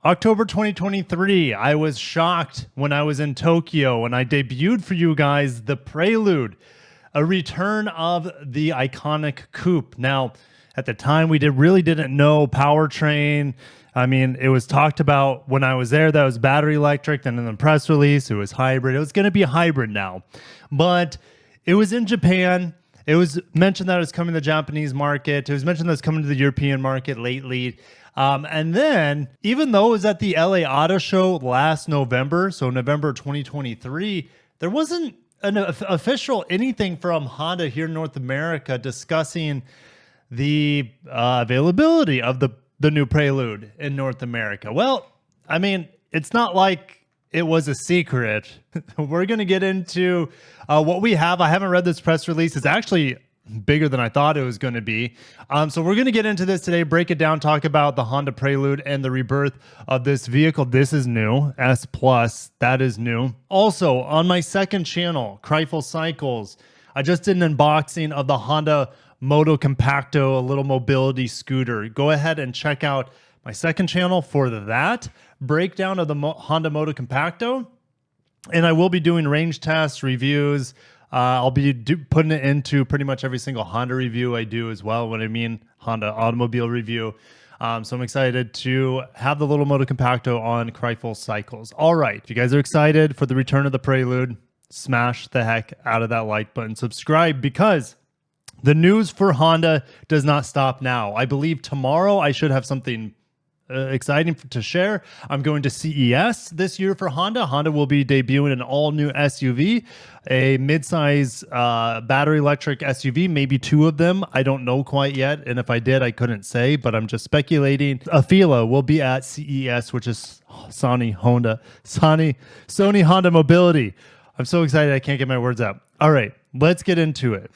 October 2023, I was shocked when I was in Tokyo and I debuted for you guys the Prelude, a return of the iconic Coupe. Now, at the time, we really didn't know powertrain. I mean, it was talked about when I was there that it was battery electric, then in the press release, it was hybrid. It was going to be a hybrid now, but it was in Japan. It was mentioned that it was coming to the Japanese market. It was mentioned that it's coming to the European market lately. And then, even though it was at the LA Auto Show last November, so November 2023, there wasn't an official anything from Honda here in North America discussing the availability of the new Prelude in North America. Well, I mean, it's not like it was a secret. We're going to get into what we have. I haven't read this press release. It's actually bigger than I thought it was going to be. So we're going to get into this today, break it down, talk about the Honda Prelude and the rebirth of this vehicle. This is new. S Plus, that is new. Also, on my second channel, Kreifel Cycles, I just did an unboxing of the Honda Motocompacto, a little mobility scooter. Go ahead and check out my second channel for that breakdown of the Honda Motocompacto. And I will be doing range tests, reviews. I'll be putting it into pretty much every single Honda review I do as well, when I mean Honda automobile review. So I'm excited to have the little Motocompacto on Kreifel Cycles. All right, if you guys are excited for the return of the Prelude, smash the heck out of that like button. Subscribe, because the news for Honda does not stop now. I believe tomorrow I should have something exciting to share. I'm going to CES this year for Honda. Honda will be debuting an all-new SUV, a midsize battery electric SUV, maybe two of them. I don't know quite yet, and if I did, I couldn't say, but I'm just speculating. Afeela will be at CES, which is Sony Honda Mobility. I'm so excited I can't get my words out. All right, let's get into it.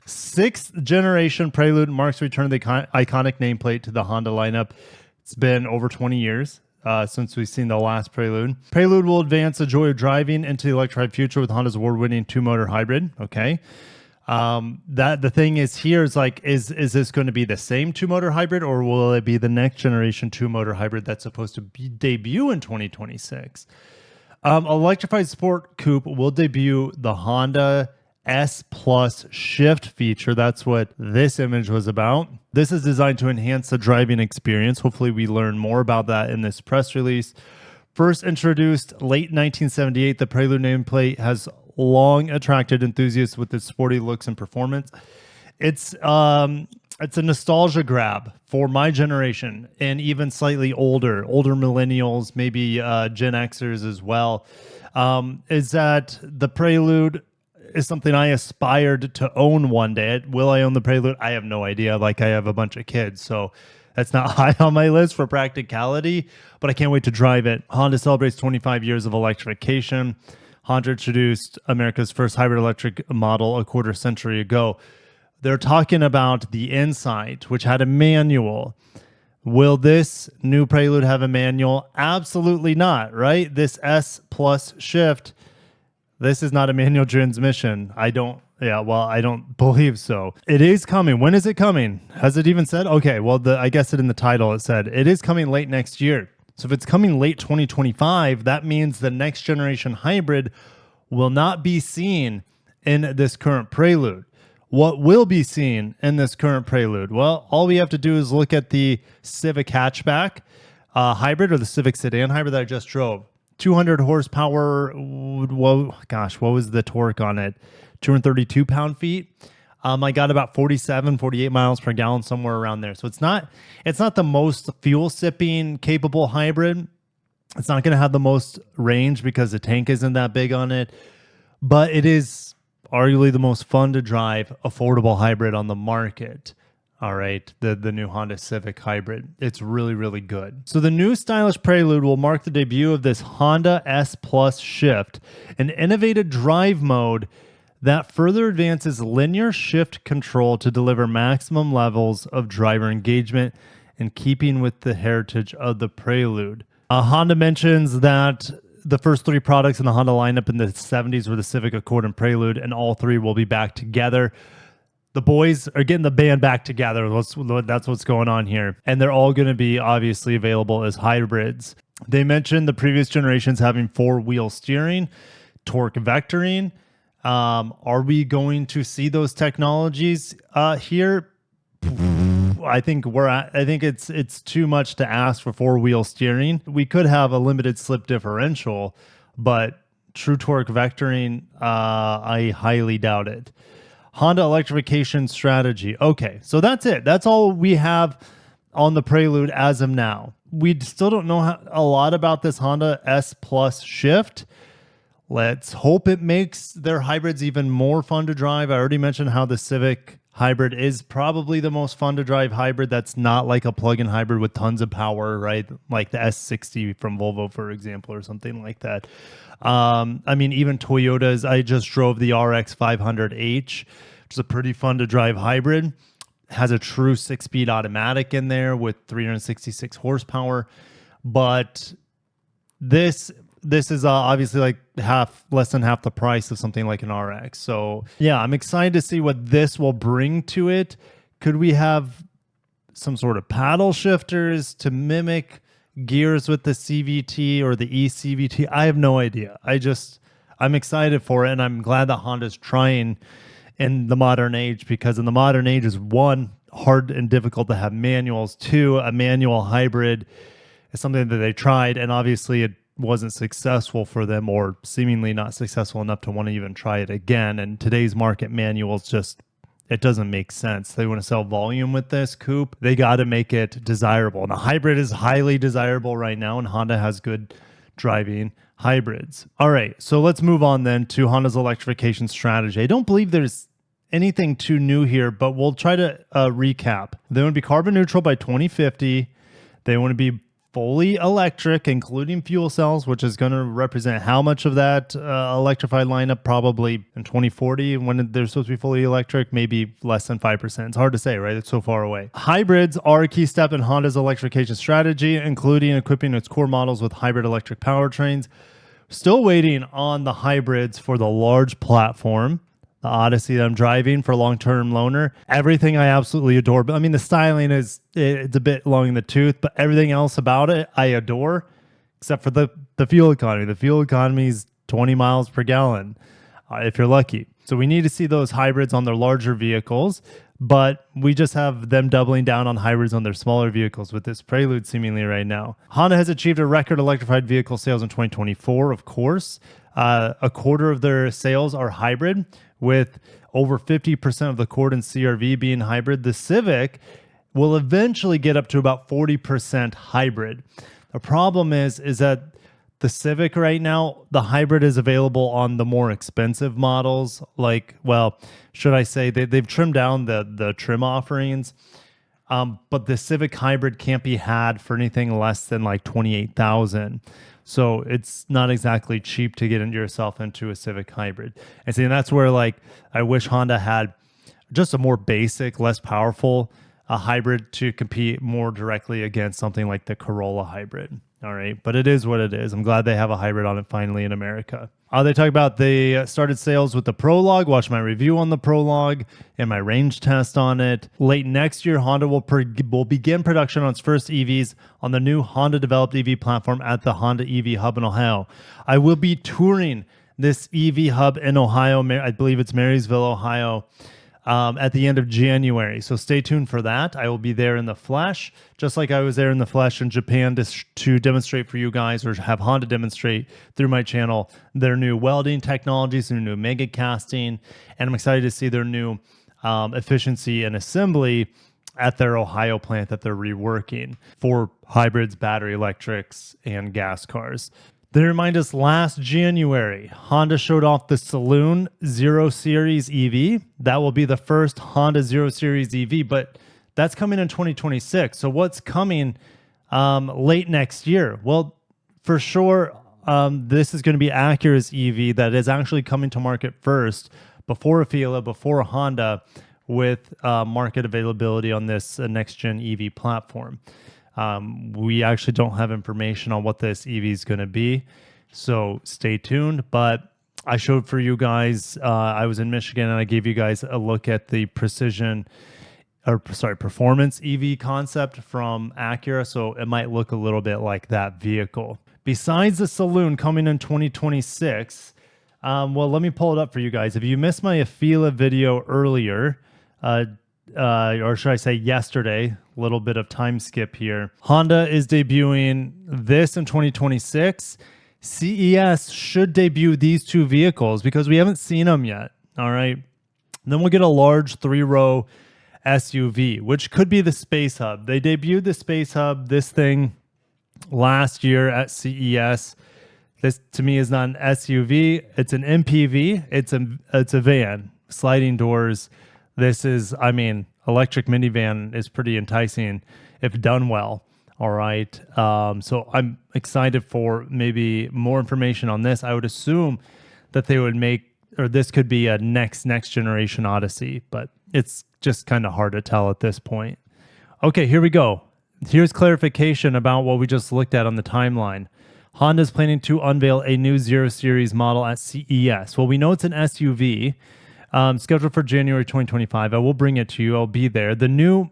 Sixth generation Prelude marks return of the iconic nameplate to the Honda lineup. It's been over 20 years since we've seen the last Prelude. Prelude will advance the joy of driving into the electrified future with Honda's award-winning two-motor hybrid. Okay. The thing is here is like, is this going to be the same two-motor hybrid, or will it be the next generation two-motor hybrid that's supposed to debut in 2026? Electrified Sport Coupe will debut the Honda S Plus Shift feature. That's what this image was about. This is designed to enhance the driving experience. Hopefully we learn more about that in this press release. First introduced late 1978, the Prelude nameplate has long attracted enthusiasts with its sporty looks and performance. It's a nostalgia grab for my generation and even slightly older millennials, maybe Gen Xers as well. Is that the Prelude is something I aspired to own one day. Will I own the Prelude? I have no idea. Like, I have a bunch of kids, so that's not high on my list for practicality, but I can't wait to drive it. Honda celebrates 25 years of electrification. Honda introduced America's first hybrid electric model a quarter century ago. They're talking about the Insight, which had a manual. Will this new Prelude have a manual? Absolutely not, right? This S Plus Shift, this is not a manual transmission. I don't believe so. It is coming. When is it coming? Has it even said? Okay, well, I guess in the title it said it is coming late next year. So if it's coming late 2025, that means the next generation hybrid will not be seen in this current Prelude. What will be seen in this current Prelude? Well, all we have to do is look at the Civic hatchback hybrid, or the Civic sedan hybrid that I just drove. 200 horsepower. Whoa, gosh, what was the torque on it? 232 pound-feet. I got about 48 miles per gallon, somewhere around there. So it's not the most fuel-sipping capable hybrid. It's not going to have the most range because the tank isn't that big on it, but it is arguably the most fun to drive affordable hybrid on the market. All right, the new Honda Civic Hybrid. It's really, really good. So the new stylish Prelude will mark the debut of this Honda S Plus Shift, an innovative drive mode that further advances linear shift control to deliver maximum levels of driver engagement in keeping with the heritage of the Prelude. Honda mentions that the first three products in the Honda lineup in the 70s were the Civic, Accord, and Prelude, and all three will be back together. The boys are getting the band back together. That's what's going on here. And they're all going to be obviously available as hybrids. They mentioned the previous generations having 4-wheel steering, torque vectoring. Are we going to see those technologies here? I think it's too much to ask for 4-wheel steering. We could have a limited slip differential, but true torque vectoring, I highly doubt it. Honda electrification strategy. Okay, so that's it. That's all we have on the Prelude as of now. We still don't know a lot about this Honda S Plus shift. Let's hope it makes their hybrids even more fun to drive. I already mentioned how the Civic hybrid is probably the most fun to drive hybrid that's not like a plug-in hybrid with tons of power, right? Like the S60 from Volvo, for example, or something like that. I mean, even Toyota's, I just drove the RX 500H, which is a pretty fun to drive hybrid. Has a true 6-speed automatic in there with 366 horsepower. But this is obviously like less than half the price of something like an RX. So yeah, I'm excited to see what this will bring to it. Could we have some sort of paddle shifters to mimic gears with the CVT or the eCVT? I have no idea. I'm excited for it, and I'm glad that Honda's trying in the modern age, because in the modern age is, one, hard and difficult to have manuals. Two, a manual hybrid is something that they tried, and obviously it wasn't successful for them, or seemingly not successful enough to want to even try it again. And today's market manuals it doesn't make sense. They want to sell volume with this coupe. They got to make it desirable. And a hybrid is highly desirable right now, and Honda has good driving hybrids. All right, so let's move on then to Honda's electrification strategy. I don't believe there's anything too new here, but we'll try to recap. They want to be carbon neutral by 2050. They want to be fully electric, including fuel cells, which is going to represent how much of that electrified lineup? Probably in 2040, when they're supposed to be fully electric, maybe less than 5%. It's hard to say, right? It's so far away. Hybrids are a key step in Honda's electrification strategy, including equipping its core models with hybrid electric powertrains. Still waiting on the hybrids for the large platform, the Odyssey that I'm driving for long-term loaner. Everything I absolutely adore. But I mean, the styling it's a bit long in the tooth, but everything else about it I adore, except for the fuel economy. The fuel economy is 20 miles per gallon, if you're lucky. So we need to see those hybrids on their larger vehicles, but we just have them doubling down on hybrids on their smaller vehicles with this Prelude seemingly right now. Honda has achieved a record electrified vehicle sales in 2024, of course. A quarter of their sales are hybrid, with over 50% of the Accord and CR-V being hybrid. The Civic will eventually get up to about 40% hybrid. The problem is that the Civic right now, the hybrid is available on the more expensive models. Like, well, should I say they've trimmed down the trim offerings, but the Civic hybrid can't be had for anything less than like $28,000. So it's not exactly cheap to get yourself into a Civic hybrid. And see, and that's where like I wish Honda had just a more basic, less powerful hybrid to compete more directly against something like the Corolla hybrid. All right, but it is what it is. I'm glad they have a hybrid on it finally in America. They talk about they started sales with the Prologue. Watch my review on the Prologue and my range test on it. Late next year, Honda will begin production on its first EVs on the new Honda-developed EV platform at the Honda EV Hub in Ohio. I will be touring this EV Hub in Ohio. I believe it's Marysville, Ohio, at the end of January. So stay tuned for that. I will be there in the flesh, just like I was there in the flesh in Japan to demonstrate for you guys, or have Honda demonstrate through my channel their new welding technologies, their new mega casting, and I'm excited to see their new efficiency and assembly at their Ohio plant that they're reworking for hybrids, battery electrics, and gas cars. They remind us last January, Honda showed off the Saloon Zero Series EV. That will be the first Honda Zero Series EV, but that's coming in 2026. So what's coming late next year? Well, for sure, this is going to be Acura's EV that is actually coming to market first, before a Fila, before a Honda, with market availability on this next-gen EV platform. We actually don't have information on what this EV is going to be, so stay tuned. But I showed for you guys, I was in Michigan and I gave you guys a look at the Precision performance EV concept from Acura, so it might look a little bit like that vehicle. Besides the saloon coming in 2026, well, let me pull it up for you guys. If you missed my Afeela video earlier, or should I say yesterday, a little bit of time skip here. Honda is debuting this in 2026. CES should debut these two vehicles because we haven't seen them yet. All right. And then we'll get a large 3-row SUV, which could be the Space Hub. They debuted the Space Hub, this thing, last year at CES. This to me is not an SUV. It's an MPV. It's a van, sliding doors. This is, I mean, electric minivan is pretty enticing if done well. All right. So I'm excited for maybe more information on this. I would assume that they would make, or this could be a next generation Odyssey, but it's just kind of hard to tell at this point. Okay, here we go. Here's clarification about what we just looked at on the timeline. Honda's planning to unveil a new 0 Series model at CES. Well, we know it's an SUV, scheduled for January 2025. I will bring it to you. I'll be there. The new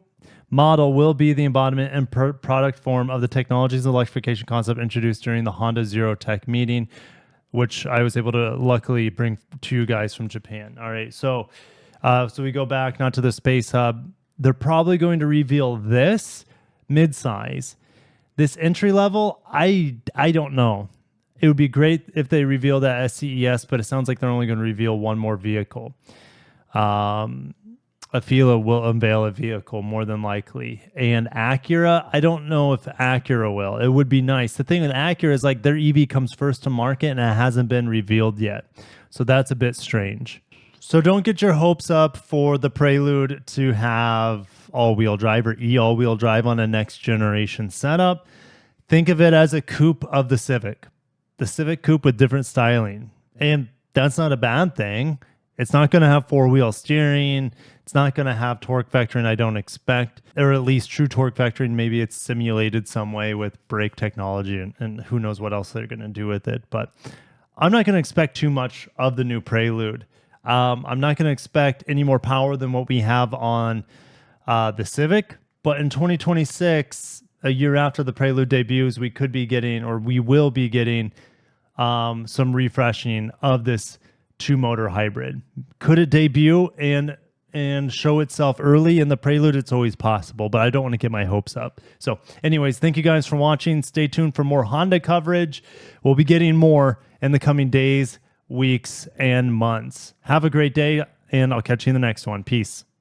model will be the embodiment and product form of the technologies and electrification concept introduced during the Honda Zero Tech meeting, which I was able to luckily bring to you guys from Japan. All right, so we go back now to the Space Hub. They're probably going to reveal this midsize. This entry level, I don't know. It would be great if they reveal that at CES, but it sounds like they're only going to reveal one more vehicle. Afeela will unveil a vehicle more than likely. And Acura, I don't know if Acura will. It would be nice. The thing with Acura is like their EV comes first to market and it hasn't been revealed yet. So that's a bit strange. So don't get your hopes up for the Prelude to have all-wheel drive or all-wheel drive on a next generation setup. Think of it as a coupe of the Civic Coupe with different styling. And that's not a bad thing. It's not going to have four-wheel steering. It's not going to have torque vectoring, I don't expect, or at least true torque vectoring. Maybe it's simulated some way with brake technology and who knows what else they're going to do with it. But I'm not going to expect too much of the new Prelude. I'm not going to expect any more power than what we have on the Civic. But in 2026, a year after the Prelude debuts, we could be getting, or we will be getting, some refreshing of this two-motor hybrid. Could it debut and show itself early in the Prelude? It's always possible, but I don't want to get my hopes up. So anyways, thank you guys for watching. Stay tuned for more Honda coverage. We'll be getting more in the coming days, weeks, and months. Have a great day, and I'll catch you in the next one. Peace.